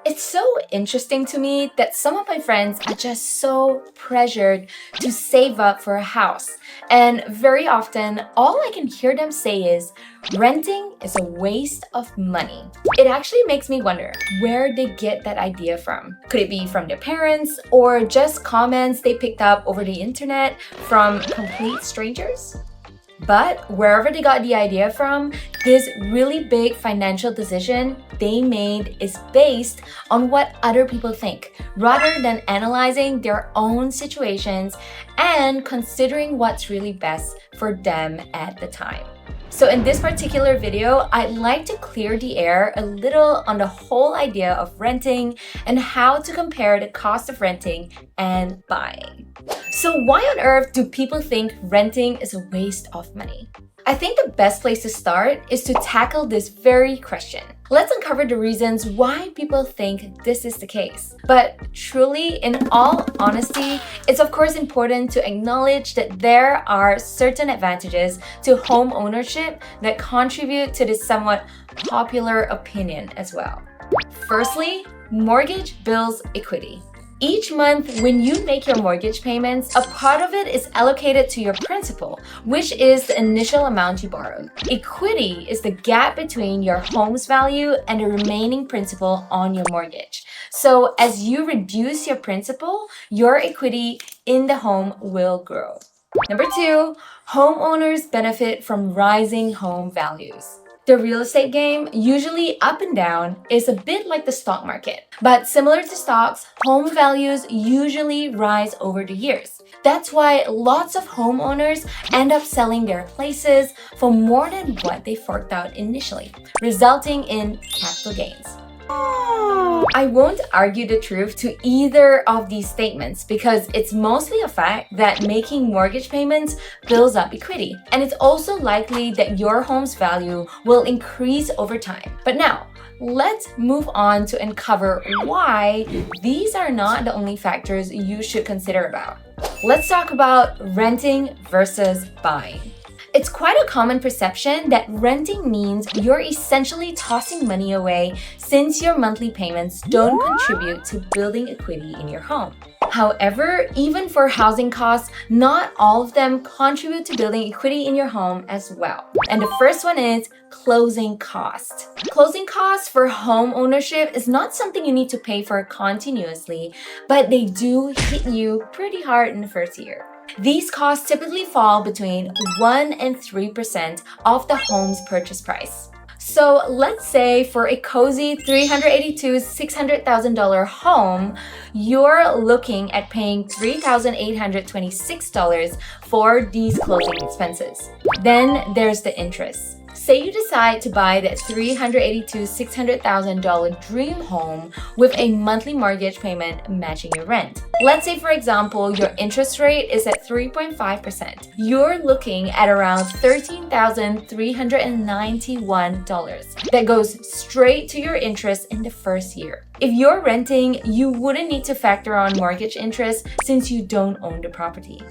It's so interesting to me that some of my friends are just so pressured to save up for a house. And very often, all I can hear them say is, renting is a waste of money. It actually makes me wonder where they get that idea from. Could it be from their parents or just comments they picked up over the internet from complete strangers? But wherever they got the idea from, this really big financial decision they made is based on what other people think, rather than analyzing their own situations and considering what's really best for them at the time. So in this particular video, I'd like to clear the air a little on the whole idea of renting and how to compare the cost of renting and buying. So why on earth do people think renting is a waste of money? I think the best place to start is to tackle this very question. Let's uncover the reasons why people think this is the case. But truly, in all honesty, it's of course important to acknowledge that there are certain advantages to home ownership that contribute to this somewhat popular opinion as well. Firstly, mortgage builds equity. Each month, when you make your mortgage payments, a part of it is allocated to your principal, which is the initial amount you borrowed. Equity is the gap between your home's value and the remaining principal on your mortgage. So as you reduce your principal, your equity in the home will grow. Number 2, homeowners benefit from rising home values. The real estate game, usually up and down, is a bit like the stock market. But similar to stocks, home values usually rise over the years. That's why lots of homeowners end up selling their places for more than what they forked out initially, resulting in capital gains. I won't argue the truth to either of these statements because it's mostly a fact that making mortgage payments builds up equity, and it's also likely that your home's value will increase over time. But now, let's move on to uncover why these are not the only factors you should consider about. Let's talk about renting versus buying. It's quite a common perception that renting means you're essentially tossing money away since your monthly payments don't contribute to building equity in your home. However, even for housing costs, not all of them contribute to building equity in your home as well. And the first one is closing cost. Closing costs for home ownership is not something you need to pay for continuously, but they do hit you pretty hard in the first year. These costs typically fall between 1 and 3% of the home's purchase price. So let's say for a cozy $382,600,000 home, you're looking at paying $3,826 for these closing expenses. Then there's the interest. Say you decide to buy that $382,600,000 dream home with a monthly mortgage payment matching your rent. Let's say, for example, your interest rate is at 3.5%. You're looking at around $13,391 that goes straight to your interest in the first year. If you're renting, you wouldn't need to factor on mortgage interest since you don't own the property.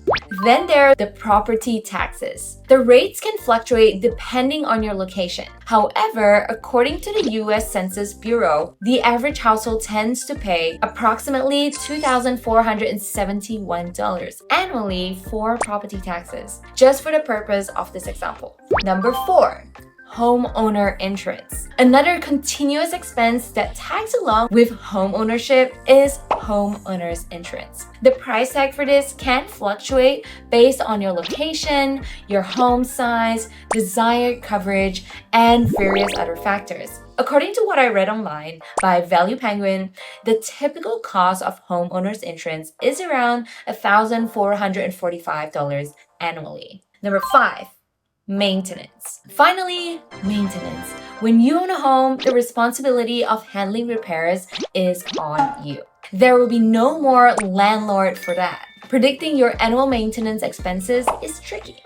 Then there are the property taxes. The rates can fluctuate depending on your location. However, according to the US Census Bureau, the average household tends to pay approximately $2,471 annually for property taxes, just for the purpose of this example. Number 4. Homeowner insurance. Another continuous expense that tags along with home ownership is homeowner's insurance. The price tag for this can fluctuate based on your location, your home size, desired coverage, and various other factors. According to what I read online by Value Penguin, the typical cost of homeowner's insurance is around $1,445 annually. Number 5. Maintenance. Finally, maintenance. When you own a home, the responsibility of handling repairs is on you. There will be no more landlord for that. Predicting your annual maintenance expenses is tricky.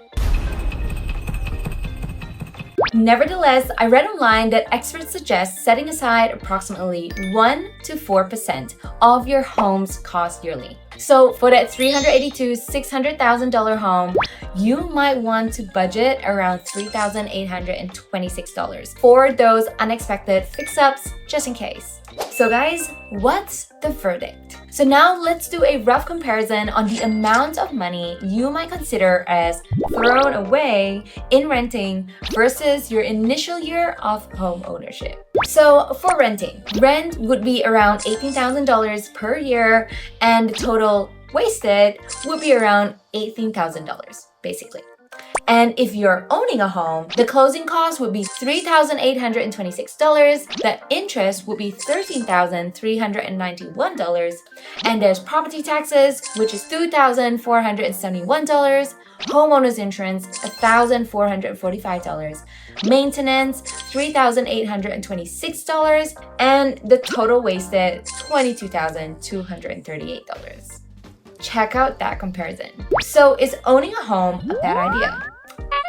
Nevertheless, I read online that experts suggest setting aside approximately 1 to 4% of your home's cost yearly. So for that $382,600,000 home, you might want to budget around $3,826 for those unexpected fix-ups just in case. So guys, what's the verdict? So now let's do a rough comparison on the amount of money you might consider as thrown away in renting versus your initial year of home ownership. So for renting, rent would be around $18,000 per year and the total wasted would be around $18,000 basically. And if you're owning a home, the closing cost would be $3,826, the interest would be $13,391, and there's property taxes, which is $2,471, homeowner's insurance, $1,445, maintenance, $3,826, and the total wasted, $22,238. Check out that comparison. So is owning a home a bad idea?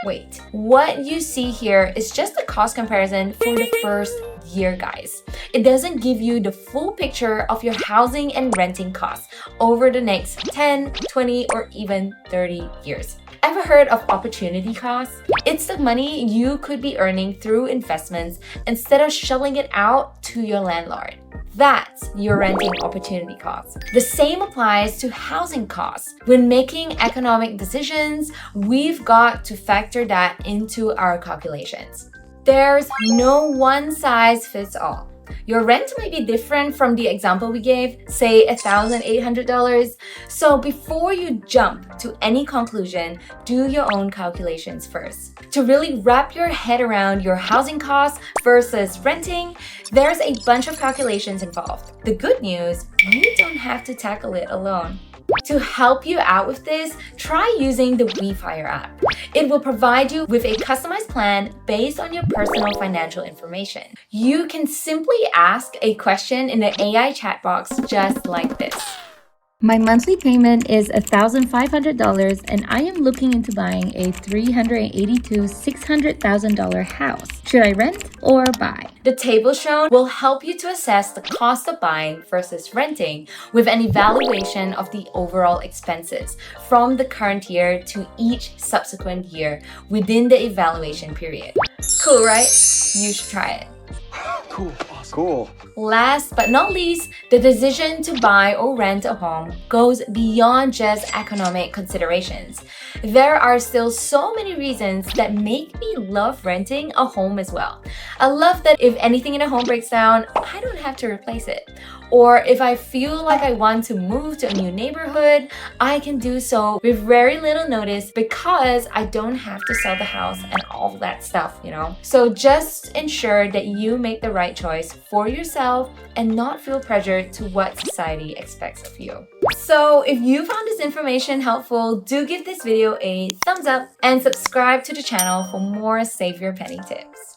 Wait, what you see here is just a cost comparison for the first year, guys. It doesn't give you the full picture of your housing and renting costs over the next 10, 20, or even 30 years. Ever heard of opportunity cost? It's the money you could be earning through investments instead of shelling it out to your landlord. That's your renting opportunity cost. The same applies to housing costs. When making economic decisions, we've got to factor that into our calculations. There's no one size fits all. Your rent might be different from the example we gave, say $1,800. So before you jump to any conclusion, do your own calculations first. To really wrap your head around your housing costs versus renting, there's a bunch of calculations involved. The good news, you don't have to tackle it alone. To help you out with this, try using the WeFire app. It will provide you with a customized plan based on your personal financial information. You can simply ask a question in the AI chat box just like this. My monthly payment is $1,500 and I am looking into buying a $382,600,000 house. Should I rent or buy? The table shown will help you to assess the cost of buying versus renting with an evaluation of the overall expenses from the current year to each subsequent year within the evaluation period. Cool, right? You should try it. Cool, awesome. Cool. Last but not least, the decision to buy or rent a home goes beyond just economic considerations. There are still so many reasons that make me love renting a home as well. I love that if anything in a home breaks down, I don't have to replace it. Or if I feel like I want to move to a new neighborhood, I can do so with very little notice because I don't have to sell the house and all that stuff, you know? So just ensure that you make the right choice for yourself and not feel pressured to what society expects of you. So if you found this information helpful, do give this video a thumbs up and subscribe to the channel for more Save Your Penny tips.